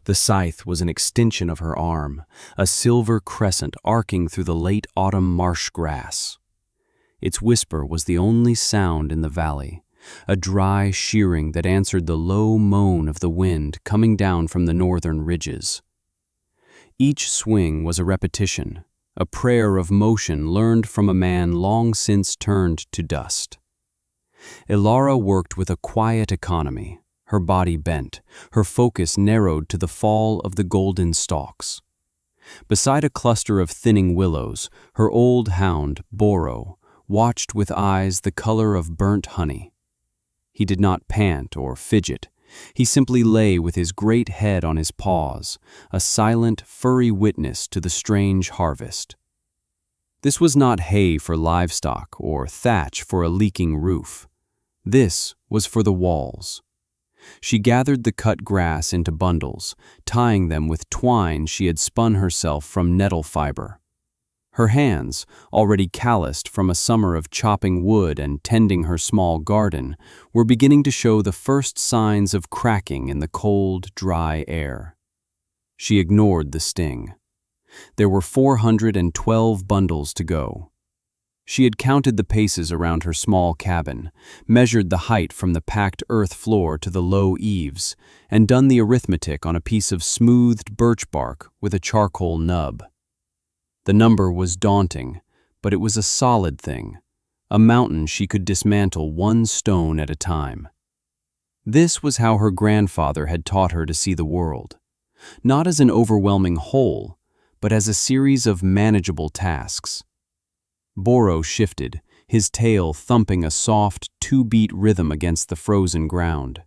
The scythe was an extension of her arm, a silver crescent arcing through the late autumn marsh grass. Its whisper was the only sound in the valley, a dry shearing that answered the low moan of the wind coming down from the northern ridges. Each swing was a repetition, a prayer of motion learned from a man long since turned to dust. Ilara worked with a quiet economy, her body bent, her focus narrowed to the fall of the golden stalks. Beside a cluster of thinning willows, her old hound, Boro, watched with eyes the color of burnt honey. He did not pant or fidget. He simply lay with his great head on his paws, a silent, furry witness to the strange harvest. This was not hay for livestock or thatch for a leaking roof. This was for the walls. She gathered the cut grass into bundles, tying them with twine she had spun herself from nettle fiber. Her hands, already calloused from a summer of chopping wood and tending her small garden, were beginning to show the first signs of cracking in the cold, dry air. She ignored the sting. There were 412 bundles to go. She had counted the paces around her small cabin, measured the height from the packed earth floor to the low eaves, and done the arithmetic on a piece of smoothed birch bark with a charcoal nub. The number was daunting, but it was a solid thing, a mountain she could dismantle one stone at a time. This was how her grandfather had taught her to see the world, not as an overwhelming whole, but as a series of manageable tasks. Boro shifted, his tail thumping a soft, two-beat rhythm against the frozen ground.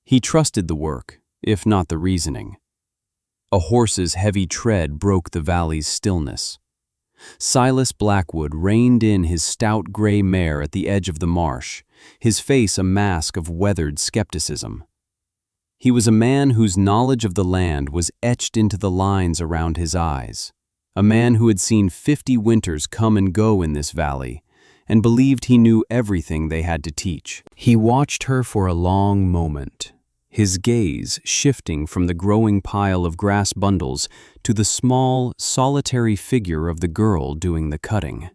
He trusted the work, if not the reasoning. A horse's heavy tread broke the valley's stillness. Silas Blackwood reined in his stout gray mare at the edge of the marsh, his face a mask of weathered skepticism. He was a man whose knowledge of the land was etched into the lines around his eyes, a man who had seen 50 winters come and go in this valley, and believed he knew everything they had to teach. He watched her for a long moment, his gaze shifting from the growing pile of grass bundles to the small, solitary figure of the girl doing the cutting.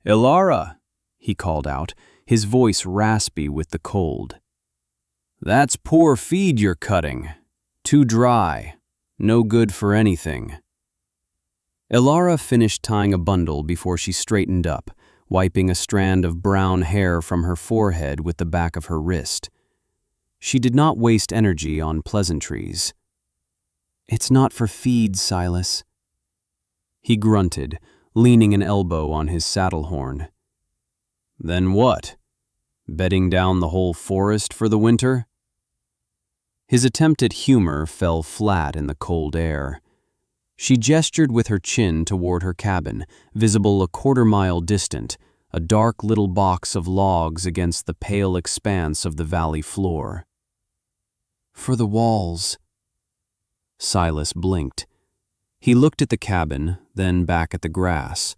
"Ilara," he called out, his voice raspy with the cold. "That's poor feed you're cutting. Too dry. No good for anything." Ilara finished tying a bundle before she straightened up, wiping a strand of brown hair from her forehead with the back of her wrist. She did not waste energy on pleasantries. "It's not for feed, Silas." He grunted, leaning an elbow on his saddle horn. "Then what? Bedding down the whole forest for the winter?" His attempt at humor fell flat in the cold air. She gestured with her chin toward her cabin, visible a quarter-mile distant, a dark little box of logs against the pale expanse of the valley floor. "For the walls." Silas blinked. He looked at the cabin, then back at the grass.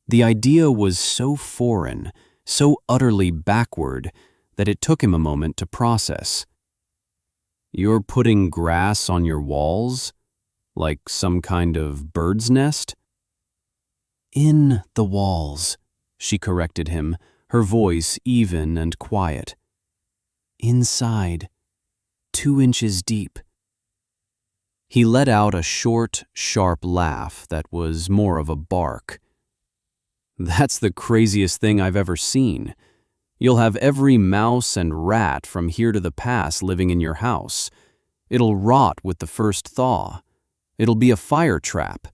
The idea was so foreign, so utterly backward, that it took him a moment to process. "You're putting grass on your walls? Like some kind of bird's nest?" "In the walls," she corrected him, her voice even and quiet. "Inside, 2 inches deep." He let out a short, sharp laugh that was more of a bark. "That's the craziest thing I've ever seen. You'll have every mouse and rat from here to the pass living in your house. It'll rot with the first thaw. It'll be a fire trap."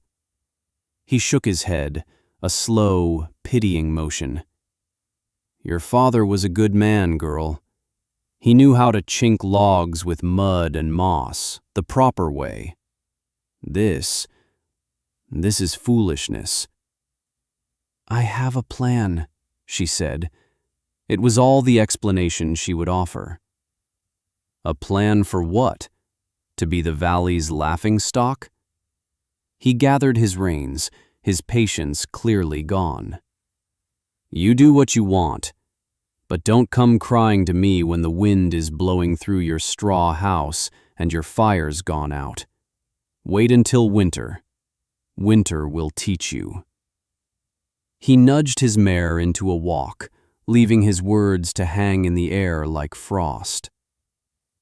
He shook his head, a slow, pitying motion. "Your father was a good man, girl. He knew how to chink logs with mud and moss, the proper way. This is foolishness." "I have a plan," she said. It was all the explanation she would offer. "A plan for what? To be the valley's laughingstock?" He gathered his reins, his patience clearly gone. "You do what you want, but don't come crying to me when the wind is blowing through your straw house and your fire's gone out. Wait until winter. Winter will teach you." He nudged his mare into a walk, leaving his words to hang in the air like frost.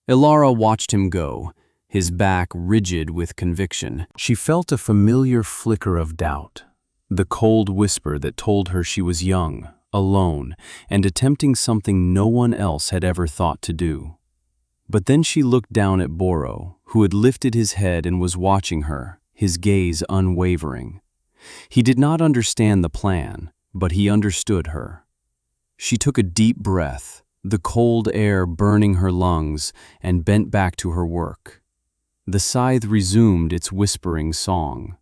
Ilara watched him go, his back rigid with conviction. She felt a familiar flicker of doubt, the cold whisper that told her she was young, alone, and attempting something no one else had ever thought to do. But then she looked down at Boro, who had lifted his head and was watching her, his gaze unwavering. He did not understand the plan, but he understood her. She took a deep breath, the cold air burning her lungs, and bent back to her work. The scythe resumed its whispering song.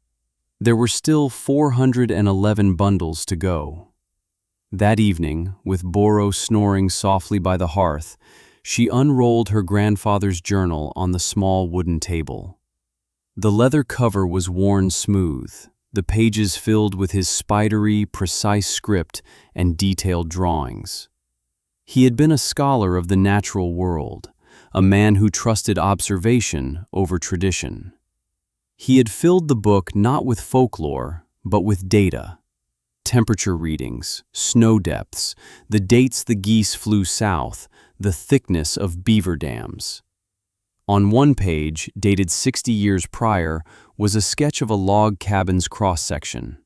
There were still 411 bundles to go. That evening, with Boro snoring softly by the hearth, she unrolled her grandfather's journal on the small wooden table. The leather cover was worn smooth, the pages filled with his spidery, precise script and detailed drawings. He had been a scholar of the natural world, a man who trusted observation over tradition. He had filled the book not with folklore, but with data. Temperature readings, snow depths, the dates the geese flew south, the thickness of beaver dams. On one page, dated 60 years prior, was a sketch of a log cabin's cross-section.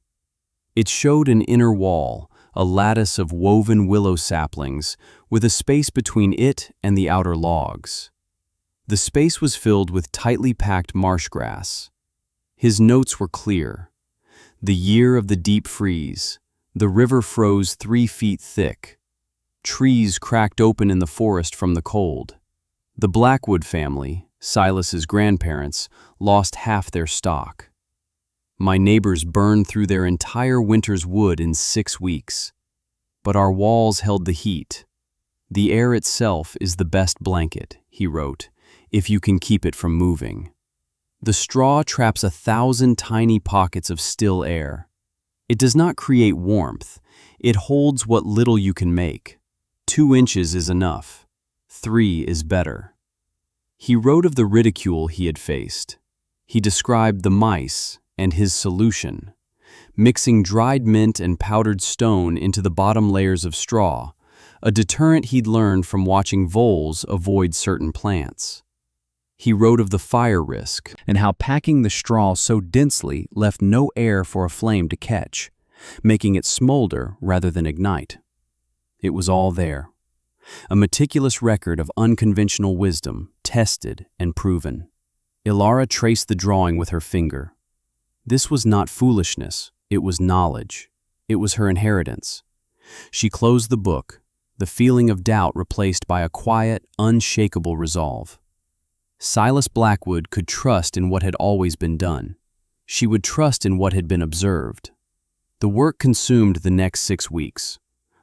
It showed an inner wall, a lattice of woven willow saplings, with a space between it and the outer logs. The space was filled with tightly packed marsh grass. His notes were clear. The year of the deep freeze. The river froze 3 feet thick. Trees cracked open in the forest from the cold. The Blackwood family, Silas's grandparents, lost half their stock. My neighbors burned through their entire winter's wood in 6 weeks. But our walls held the heat. The air itself is the best blanket, he wrote, if you can keep it from moving. The straw traps 1,000 tiny pockets of still air. It does not create warmth. It holds what little you can make. 2 inches is enough. 3 is better. He wrote of the ridicule he had faced. He described the mice and his solution, mixing dried mint and powdered stone into the bottom layers of straw, a deterrent he'd learned from watching voles avoid certain plants. He wrote of the fire risk and how packing the straw so densely left no air for a flame to catch, making it smolder rather than ignite. It was all there. A meticulous record of unconventional wisdom, tested and proven. Ilara traced the drawing with her finger. This was not foolishness, it was knowledge. It was her inheritance. She closed the book, the feeling of doubt replaced by a quiet, unshakable resolve. Silas Blackwood could trust in what had always been done. She would trust in what had been observed. The work consumed the next 6 weeks.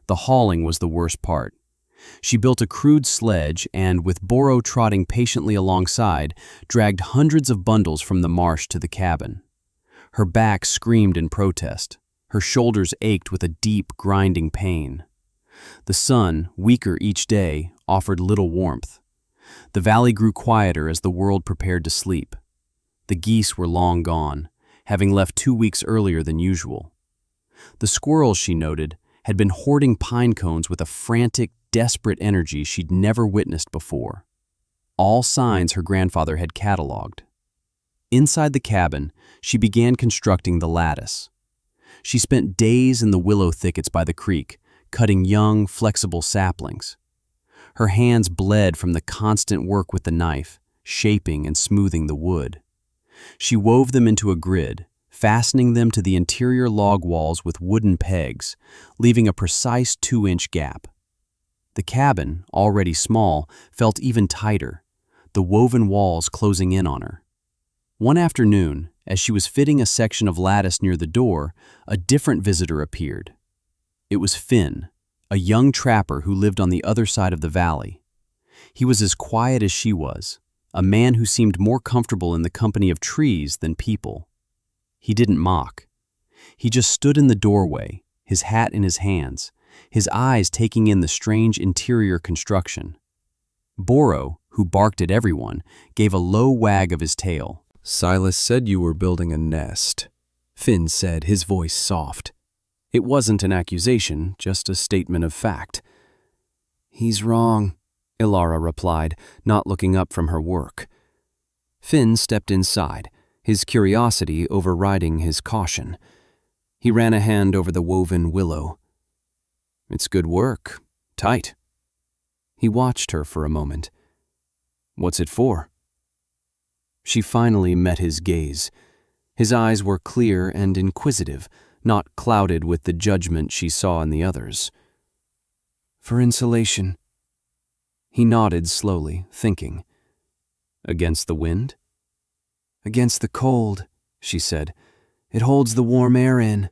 The hauling was the worst part. She built a crude sledge and, with Boro trotting patiently alongside, dragged hundreds of bundles from the marsh to the cabin. Her back screamed in protest. Her shoulders ached with a deep, grinding pain. The sun, weaker each day, offered little warmth. The valley grew quieter as the world prepared to sleep. The geese were long gone, having left 2 weeks earlier than usual. The squirrels, she noted, had been hoarding pine cones with a frantic, desperate energy she'd never witnessed before. All signs her grandfather had cataloged. Inside the cabin, she began constructing the lattice. She spent days in the willow thickets by the creek, cutting young, flexible saplings. Her hands bled from the constant work with the knife, shaping and smoothing the wood. She wove them into a grid, fastening them to the interior log walls with wooden pegs, leaving a precise 2-inch gap. The cabin, already small, felt even tighter, the woven walls closing in on her. One afternoon, as she was fitting a section of lattice near the door, a different visitor appeared. It was Finn, a young trapper who lived on the other side of the valley. He was as quiet as she was, a man who seemed more comfortable in the company of trees than people. He didn't mock. He just stood in the doorway, his hat in his hands, his eyes taking in the strange interior construction. Boro, who barked at everyone, gave a low wag of his tail. "Silas said you were building a nest," Finn said, his voice soft. It wasn't an accusation, just a statement of fact. "He's wrong," Ilara replied, not looking up from her work. Finn stepped inside, his curiosity overriding his caution. He ran a hand over the woven willow. "It's good work. Tight." He watched her for a moment. "What's it for?" She finally met his gaze. His eyes were clear and inquisitive, not clouded with the judgment she saw in the others. "For insulation." He nodded slowly, thinking. "Against the wind?" "Against the cold," she said. "It holds the warm air in."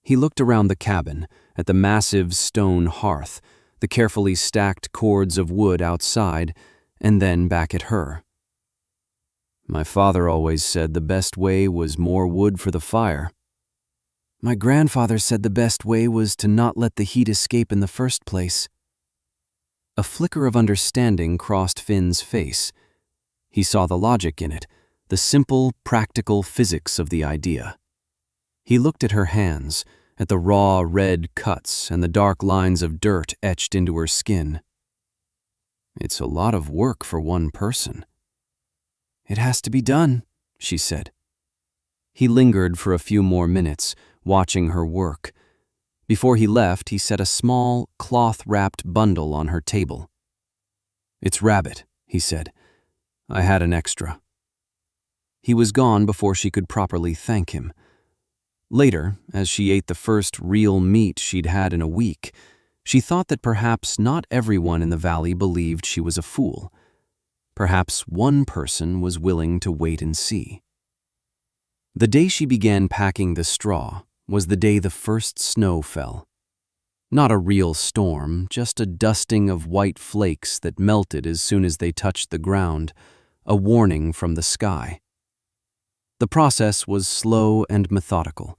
He looked around the cabin, at the massive stone hearth, the carefully stacked cords of wood outside, and then back at her. "My father always said the best way was more wood for the fire." "My grandfather said the best way was to not let the heat escape in the first place." A flicker of understanding crossed Finn's face. He saw the logic in it, the simple, practical physics of the idea. He looked at her hands, at the raw, red cuts and the dark lines of dirt etched into her skin. "It's a lot of work for one person." "It has to be done," she said. He lingered for a few more minutes, watching her work. Before he left, he set a small, cloth-wrapped bundle on her table. "It's rabbit," he said. "I had an extra." He was gone before she could properly thank him. Later, as she ate the first real meat she'd had in a week, she thought that perhaps not everyone in the valley believed she was a fool. Perhaps one person was willing to wait and see. The day she began packing the straw was the day the first snow fell. Not a real storm, just a dusting of white flakes that melted as soon as they touched the ground, a warning from the sky. The process was slow and methodical.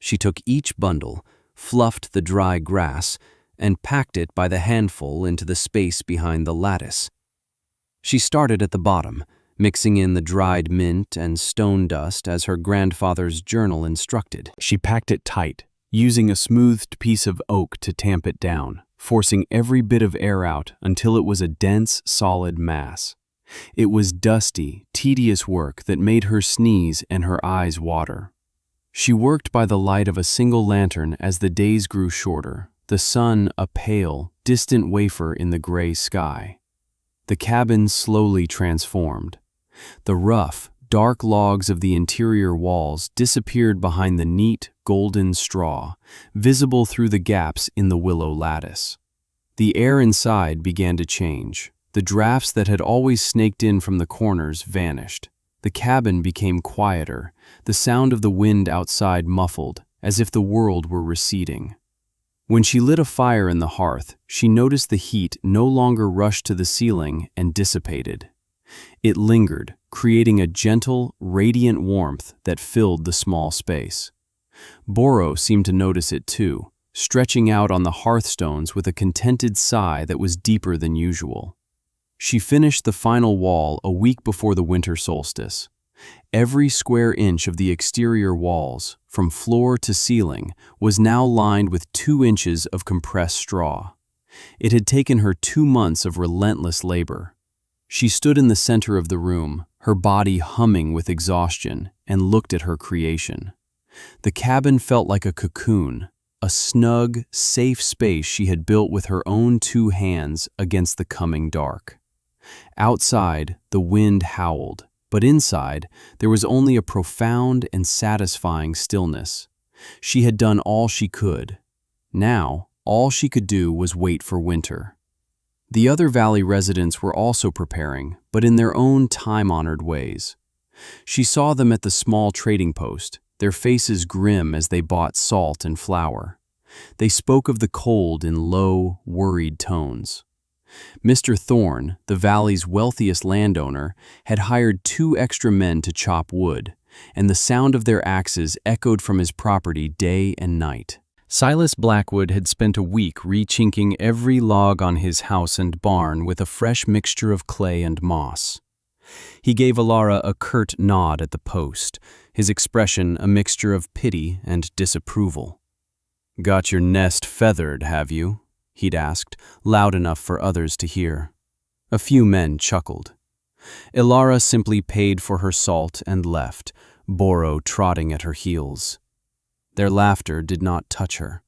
She took each bundle, fluffed the dry grass, and packed it by the handful into the space behind the lattice. She started at the bottom, mixing in the dried mint and stone dust as her grandfather's journal instructed. She packed it tight, using a smoothed piece of oak to tamp it down, forcing every bit of air out until it was a dense, solid mass. It was dusty, tedious work that made her sneeze and her eyes water. She worked by the light of a single lantern as the days grew shorter, the sun a pale, distant wafer in the gray sky. The cabin slowly transformed. The rough, dark logs of the interior walls disappeared behind the neat, golden straw, visible through the gaps in the willow lattice. The air inside began to change. The drafts that had always snaked in from the corners vanished. The cabin became quieter, the sound of the wind outside muffled, as if the world were receding. When she lit a fire in the hearth, she noticed the heat no longer rushed to the ceiling and dissipated. It lingered, creating a gentle, radiant warmth that filled the small space. Boro seemed to notice it too, stretching out on the hearthstones with a contented sigh that was deeper than usual. She finished the final wall a week before the winter solstice. Every square inch of the exterior walls, from floor to ceiling, was now lined with 2 inches of compressed straw. It had taken her 2 months of relentless labor. She stood in the center of the room, her body humming with exhaustion, and looked at her creation. The cabin felt like a cocoon, a snug, safe space she had built with her own 2 hands against the coming dark. Outside, the wind howled, but inside, there was only a profound and satisfying stillness. She had done all she could. Now, all she could do was wait for winter. The other valley residents were also preparing, but in their own time-honored ways. She saw them at the small trading post, their faces grim as they bought salt and flour. They spoke of the cold in low, worried tones. Mr. Thorne, the valley's wealthiest landowner, had hired 2 extra men to chop wood, and the sound of their axes echoed from his property day and night. Silas Blackwood had spent a week rechinking every log on his house and barn with a fresh mixture of clay and moss. He gave Alara a curt nod at the post, his expression a mixture of pity and disapproval. "Got your nest feathered, have you?" he'd asked, loud enough for others to hear. A few men chuckled. Alara simply paid for her salt and left, Boro trotting at her heels. Their laughter did not touch her.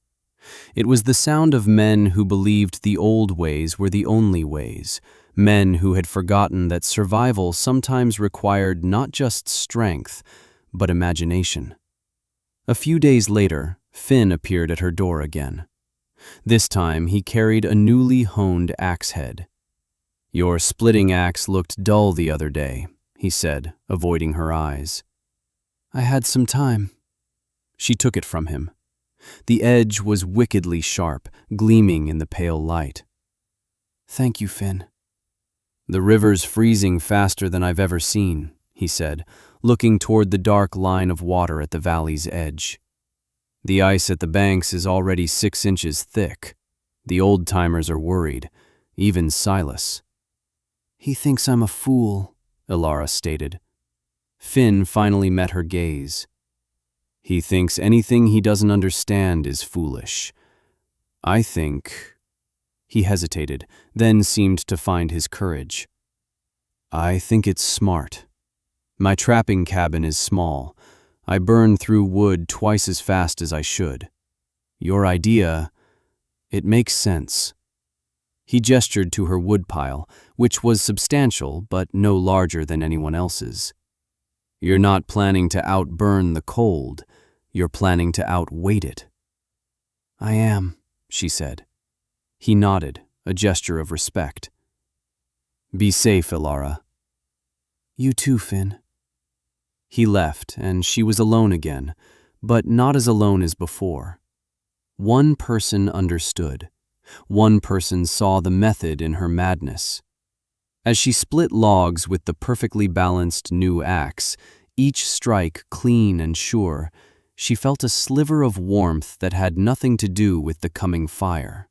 It was the sound of men who believed the old ways were the only ways, men who had forgotten that survival sometimes required not just strength, but imagination. A few days later, Finn appeared at her door again. This time he carried a newly honed axe head. "Your splitting axe looked dull the other day," he said, avoiding her eyes. "I had some time." She took it from him. The edge was wickedly sharp, gleaming in the pale light. "Thank you, Finn." "The river's freezing faster than I've ever seen," he said, looking toward the dark line of water at the valley's edge. "The ice at the banks is already 6 inches thick. The old-timers are worried, even Silas." "He thinks I'm a fool," Alara stated. Finn finally met her gaze. "He thinks anything he doesn't understand is foolish. I think—" He hesitated, then seemed to find his courage. "I think it's smart. My trapping cabin is small. I burn through wood twice as fast as I should. Your idea, it makes sense." He gestured to her woodpile, which was substantial but no larger than anyone else's. "You're not planning to outburn the cold. You're planning to outweight it." "I am," she said. He nodded, a gesture of respect. "Be safe, Alara." "You too, Finn." He left, and she was alone again, but not as alone as before. One person understood. One person saw the method in her madness. As she split logs with the perfectly balanced new axe, each strike clean and sure, she felt a sliver of warmth that had nothing to do with the coming fire.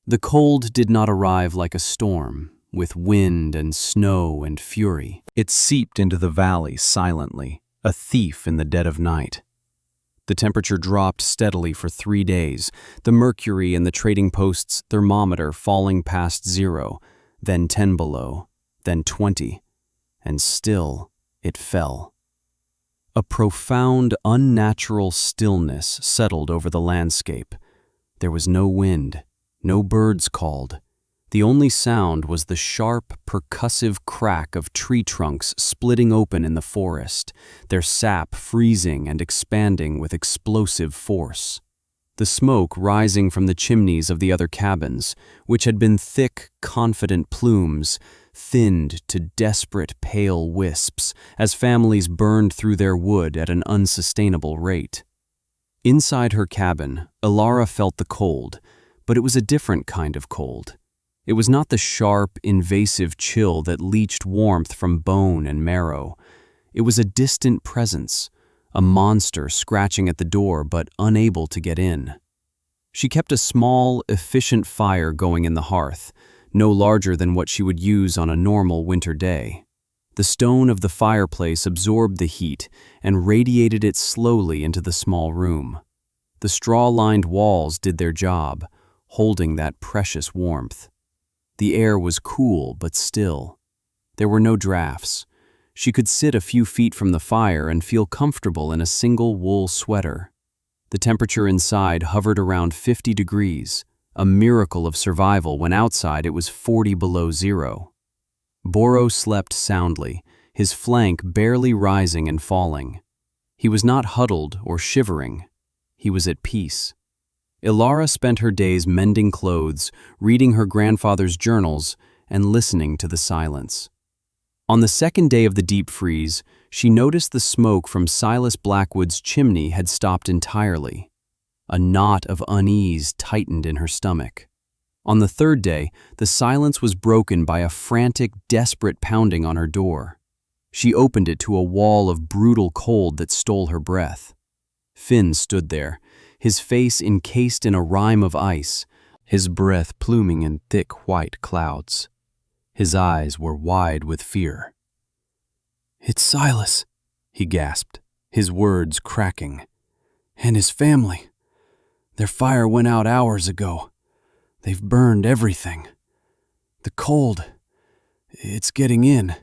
The cold did not arrive like a storm, with wind and snow and fury. It seeped into the valley silently, a thief in the dead of night. The temperature dropped steadily for 3 days, the mercury in the trading post's thermometer falling past 0, then 10 below, then 20, and still it fell. A profound, unnatural stillness settled over the landscape. There was no wind, no birds called. The only sound was the sharp, percussive crack of tree trunks splitting open in the forest, their sap freezing and expanding with explosive force. The smoke rising from the chimneys of the other cabins, which had been thick, confident plumes, thinned to desperate, pale wisps as families burned through their wood at an unsustainable rate. Inside her cabin, Alara felt the cold, but it was a different kind of cold. It was not the sharp, invasive chill that leached warmth from bone and marrow. It was a distant presence, a monster scratching at the door but unable to get in. She kept a small, efficient fire going in the hearth, no larger than what she would use on a normal winter day. The stone of the fireplace absorbed the heat and radiated it slowly into the small room. The straw-lined walls did their job, holding that precious warmth. The air was cool but still. There were no drafts. She could sit a few feet from the fire and feel comfortable in a single wool sweater. The temperature inside hovered around 50 degrees, a miracle of survival when outside it was 40 below 0. Boro slept soundly, his flank barely rising and falling. He was not huddled or shivering. He was at peace. Alara spent her days mending clothes, reading her grandfather's journals, and listening to the silence. On the second day of the deep freeze, she noticed the smoke from Silas Blackwood's chimney had stopped entirely. A knot of unease tightened in her stomach. On the third day, the silence was broken by a frantic, desperate pounding on her door. She opened it to a wall of brutal cold that stole her breath. Finn stood there, his face encased in a rime of ice, his breath pluming in thick white clouds. His eyes were wide with fear. "It's Silas," he gasped, his words cracking. "And his family. Their fire went out hours ago. They've burned everything. The cold, it's getting in.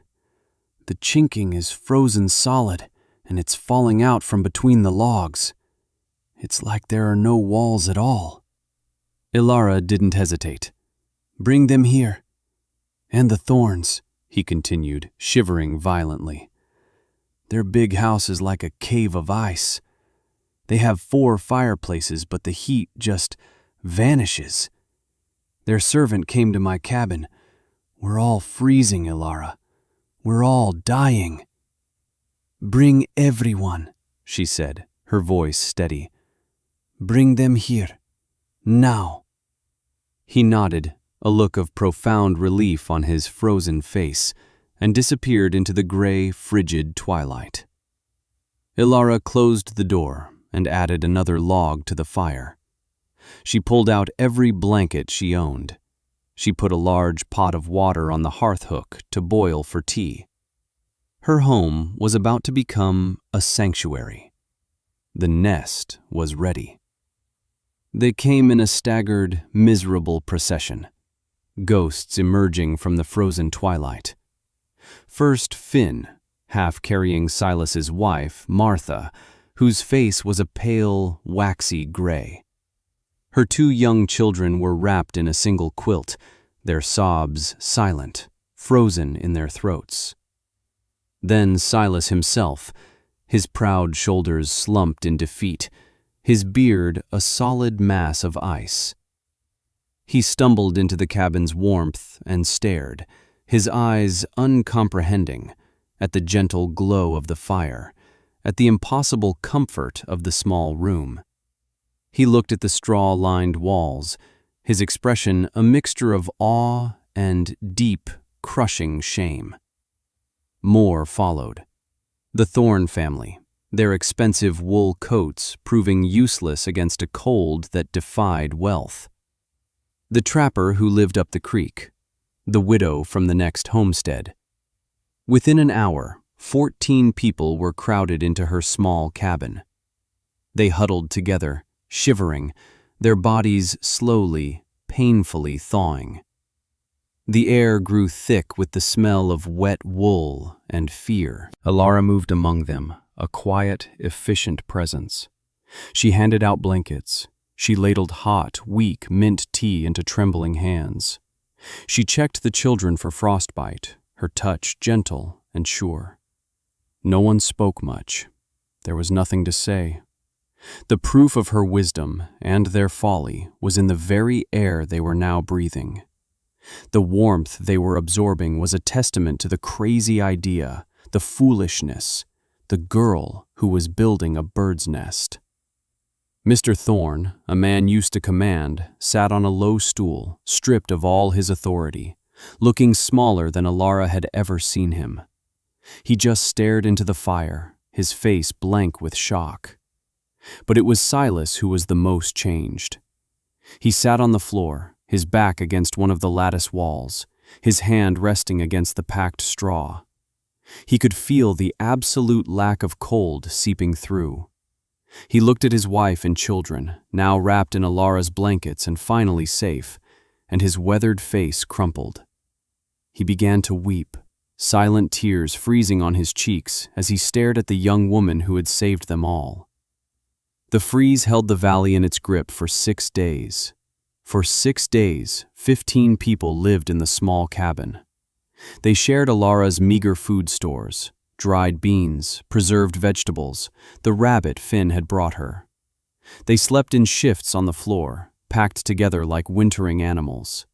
The chinking is frozen solid, and it's falling out from between the logs. It's like there are no walls at all." Ilara didn't hesitate. "Bring them here. And the Thorns," he continued, shivering violently. "Their big house is like a cave of ice. They have 4 fireplaces, but the heat just vanishes. Their servant came to my cabin. We're all freezing, Ilara. We're all dying." "Bring everyone," she said, her voice steady. "Bring them here. Now." He nodded, a look of profound relief on his frozen face, and disappeared into the gray, frigid twilight. Ilara closed the door and added another log to the fire. She pulled out every blanket she owned. She put a large pot of water on the hearth hook to boil for tea. Her home was about to become a sanctuary. The nest was ready. They came in a staggered, miserable procession, ghosts emerging from the frozen twilight. First Finn, half carrying Silas's wife, Martha, whose face was a pale, waxy gray. Her 2 young children were wrapped in a single quilt, their sobs silent, frozen in their throats. Then Silas himself, his proud shoulders slumped in defeat, his beard a solid mass of ice. He stumbled into the cabin's warmth and stared, his eyes uncomprehending, at the gentle glow of the fire, at the impossible comfort of the small room. He looked at the straw-lined walls, his expression a mixture of awe and deep, crushing shame. More followed. The Thorn family, their expensive wool coats proving useless against a cold that defied wealth. The trapper who lived up the creek, the widow from the next homestead. Within an hour, 14 people were crowded into her small cabin. They huddled together, shivering, their bodies slowly, painfully thawing. The air grew thick with the smell of wet wool and fear. Ilara moved among them, a quiet, efficient presence. She handed out blankets. She ladled hot, weak mint tea into trembling hands. She checked the children for frostbite, her touch gentle and sure. No one spoke much. There was nothing to say. The proof of her wisdom and their folly was in the very air they were now breathing. The warmth they were absorbing was a testament to the crazy idea, the foolishness, the girl who was building a bird's nest. Mr. Thorn, a man used to command, sat on a low stool, stripped of all his authority, looking smaller than Ilara had ever seen him. He just stared into the fire, his face blank with shock. But it was Silas who was the most changed. He sat on the floor, his back against one of the lattice walls, his hand resting against the packed straw. He could feel the absolute lack of cold seeping through. He looked at his wife and children, now wrapped in Ilara's blankets and finally safe, and his weathered face crumpled. He began to weep, silent tears freezing on his cheeks as he stared at the young woman who had saved them all. The freeze held the valley in its grip for 6 days. For 6 days, 15 people lived in the small cabin. They shared Ilara's meager food stores, dried beans, preserved vegetables, the rabbit Finn had brought her. They slept in shifts on the floor, packed together like wintering animals.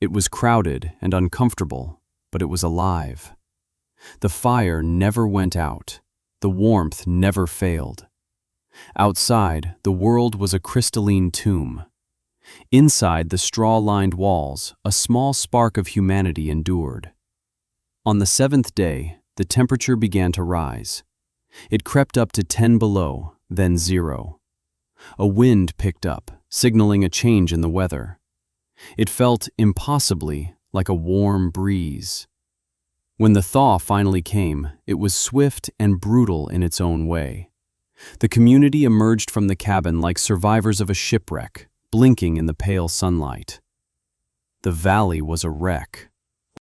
It was crowded and uncomfortable, but it was alive. The fire never went out. The warmth never failed. Outside, the world was a crystalline tomb. Inside the straw-lined walls, a small spark of humanity endured. On the 7th day, the temperature began to rise. It crept up to 10 below, then 0. A wind picked up, signaling a change in the weather. It felt impossibly like a warm breeze. When the thaw finally came, it was swift and brutal in its own way. The community emerged from the cabin like survivors of a shipwreck, blinking in the pale sunlight. The valley was a wreck.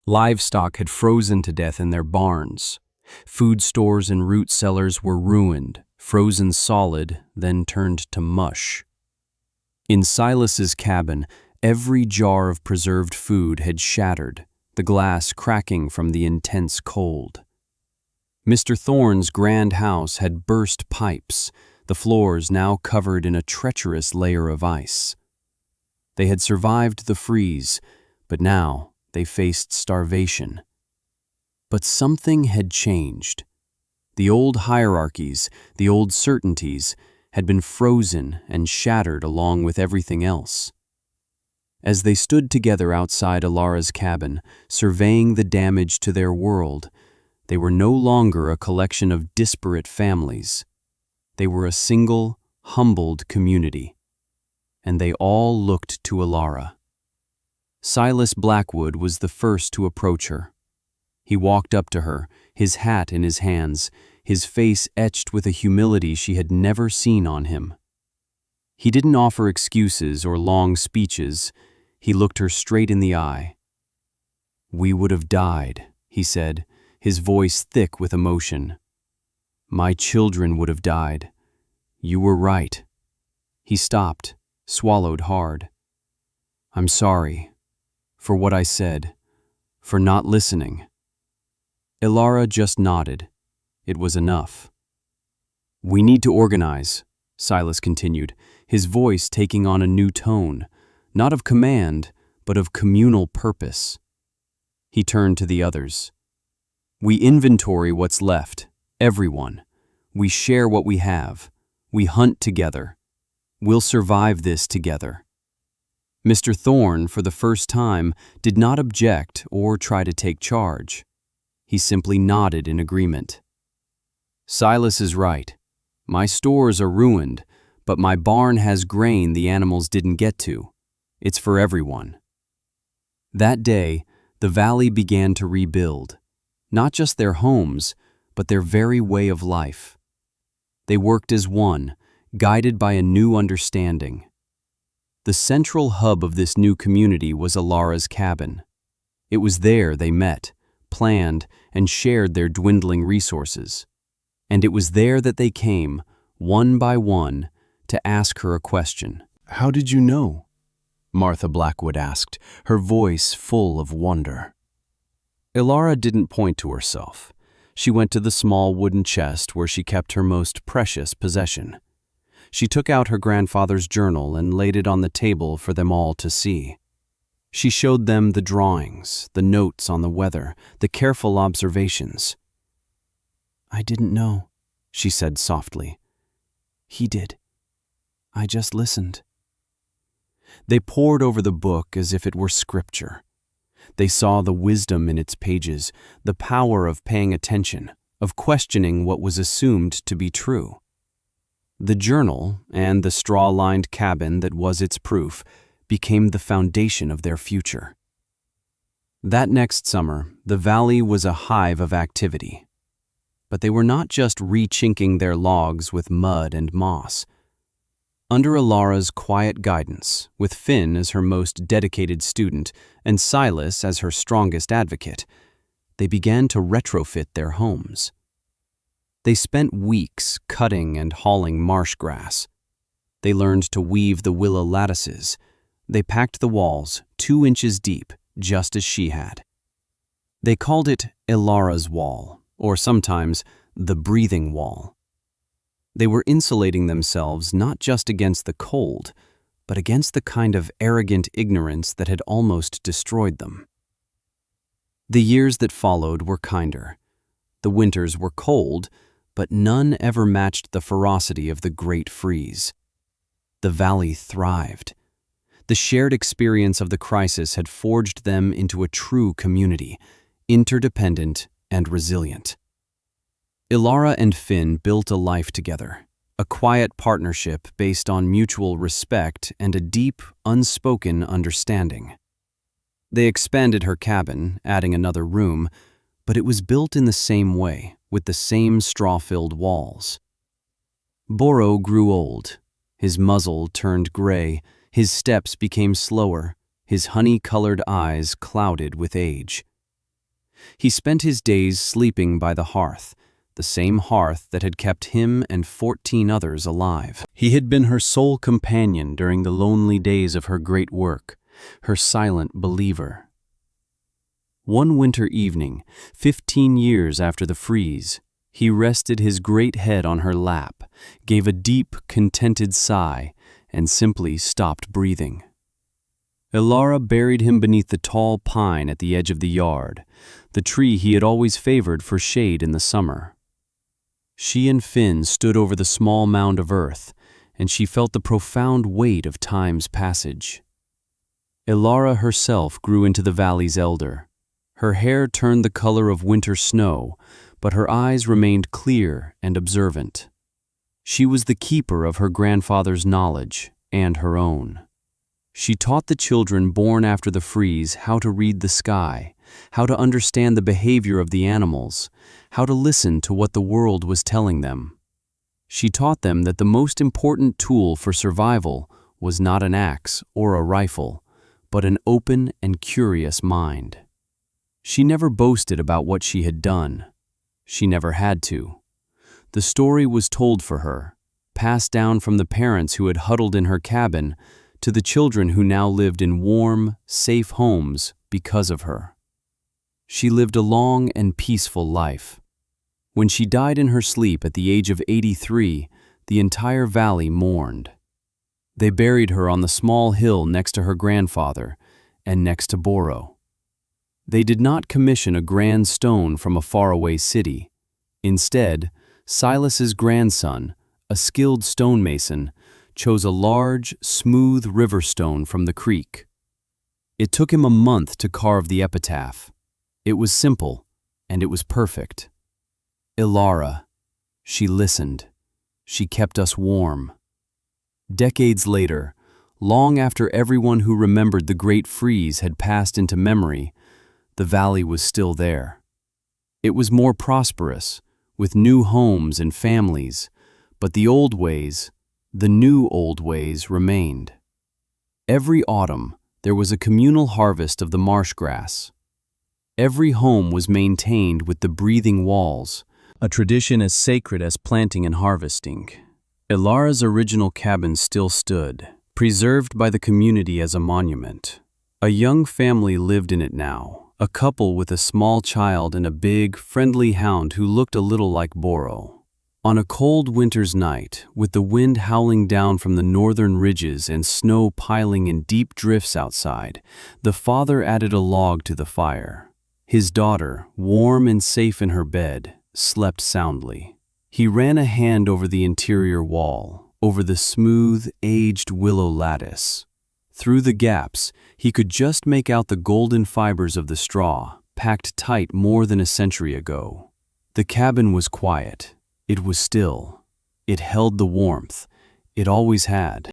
Livestock had frozen to death in their barns. Food stores and root cellars were ruined, frozen solid, then turned to mush. In Silas's cabin, every jar of preserved food had shattered, the glass cracking from the intense cold. Mr. Thorne's grand house had burst pipes, the floors now covered in a treacherous layer of ice. They had survived the freeze, but now they faced starvation. But something had changed. The old hierarchies, the old certainties, had been frozen and shattered along with everything else. As they stood together outside Ilara's cabin, surveying the damage to their world, they were no longer a collection of disparate families. They were a single, humbled community. And they all looked to Ilara. Silas Blackwood was the first to approach her. He walked up to her, his hat in his hands, his face etched with a humility she had never seen on him. He didn't offer excuses or long speeches. He looked her straight in the eye. "We would have died," he said, his voice thick with emotion. "My children would have died. You were right." He stopped, swallowed hard. "I'm sorry for what I said, for not listening." Ilara just nodded. It was enough. "We need to organize," Silas continued, his voice taking on a new tone, not of command, but of communal purpose. He turned to the others. "We inventory what's left, everyone. We share what we have. We hunt together. We'll survive this together." Mr. Thorne, for the first time, did not object or try to take charge. He simply nodded in agreement. "Silas is right. My stores are ruined, but my barn has grain the animals didn't get to. It's for everyone." That day, the valley began to rebuild, not just their homes, but their very way of life. They worked as one, guided by a new understanding. The central hub of this new community was Ilara's cabin. It was there they met, planned, and shared their dwindling resources. And it was there that they came, one by one, to ask her a question. "How did you know?" Martha Blackwood asked, her voice full of wonder. Ilara didn't point to herself. She went to the small wooden chest where she kept her most precious possession. She took out her grandfather's journal and laid it on the table for them all to see. She showed them the drawings, the notes on the weather, the careful observations. "I didn't know," she said softly. "He did. I just listened." They pored over the book as if it were scripture. They saw the wisdom in its pages, the power of paying attention, of questioning what was assumed to be true. The journal, and the straw-lined cabin that was its proof, became the foundation of their future. That next summer, the valley was a hive of activity. But they were not just rechinking their logs with mud and moss. Under Ilara's quiet guidance, with Finn as her most dedicated student and Silas as her strongest advocate, they began to retrofit their homes. They spent weeks cutting and hauling marsh grass. They learned to weave the willow lattices. They packed the walls 2 inches deep, just as she had. They called it Ilara's wall, or sometimes the breathing wall. They were insulating themselves not just against the cold, but against the kind of arrogant ignorance that had almost destroyed them. The years that followed were kinder. The winters were cold, but none ever matched the ferocity of the Great Freeze. The valley thrived. The shared experience of the crisis had forged them into a true community, interdependent and resilient. Ilara and Finn built a life together, a quiet partnership based on mutual respect and a deep, unspoken understanding. They expanded her cabin, adding another room, but it was built in the same way, with the same straw-filled walls. Boro grew old. His muzzle turned gray, his steps became slower, his honey-colored eyes clouded with age. He spent his days sleeping by the hearth, the same hearth that had kept him and 14 others alive. He had been her sole companion during the lonely days of her great work, her silent believer. One winter evening, 15 years after the freeze, he rested his great head on her lap, gave a deep, contented sigh, and simply stopped breathing. Ilara buried him beneath the tall pine at the edge of the yard, the tree he had always favored for shade in the summer. She and Finn stood over the small mound of earth, and she felt the profound weight of time's passage. Ilara herself grew into the valley's elder. Her hair turned the color of winter snow, but her eyes remained clear and observant. She was the keeper of her grandfather's knowledge and her own. She taught the children born after the freeze how to read the sky, how to understand the behavior of the animals, how to listen to what the world was telling them. She taught them that the most important tool for survival was not an axe or a rifle, but an open and curious mind. She never boasted about what she had done. She never had to. The story was told for her, passed down from the parents who had huddled in her cabin to the children who now lived in warm, safe homes because of her. She lived a long and peaceful life. When she died in her sleep at the age of 83, the entire valley mourned. They buried her on the small hill next to her grandfather and next to Boro. They did not commission a grand stone from a faraway city. Instead, Silas's grandson, a skilled stonemason, chose a large, smooth river stone from the creek. It took him a month to carve the epitaph. It was simple, and it was perfect. Ilara. She listened. She kept us warm. Decades later, long after everyone who remembered the Great Freeze had passed into memory, the valley was still there. It was more prosperous, with new homes and families, but the old ways, the new old ways remained. Every autumn, there was a communal harvest of the marsh grass. Every home was maintained with the breathing walls, a tradition as sacred as planting and harvesting. Ilara's original cabin still stood, preserved by the community as a monument. A young family lived in it now, a couple with a small child and a big, friendly hound who looked a little like Boro. On a cold winter's night, with the wind howling down from the northern ridges and snow piling in deep drifts outside, the father added a log to the fire. His daughter, warm and safe in her bed, slept soundly. He ran a hand over the interior wall, over the smooth, aged willow lattice. Through the gaps, he could just make out the golden fibers of the straw, packed tight more than a century ago. The cabin was quiet. It was still. It held the warmth it always had.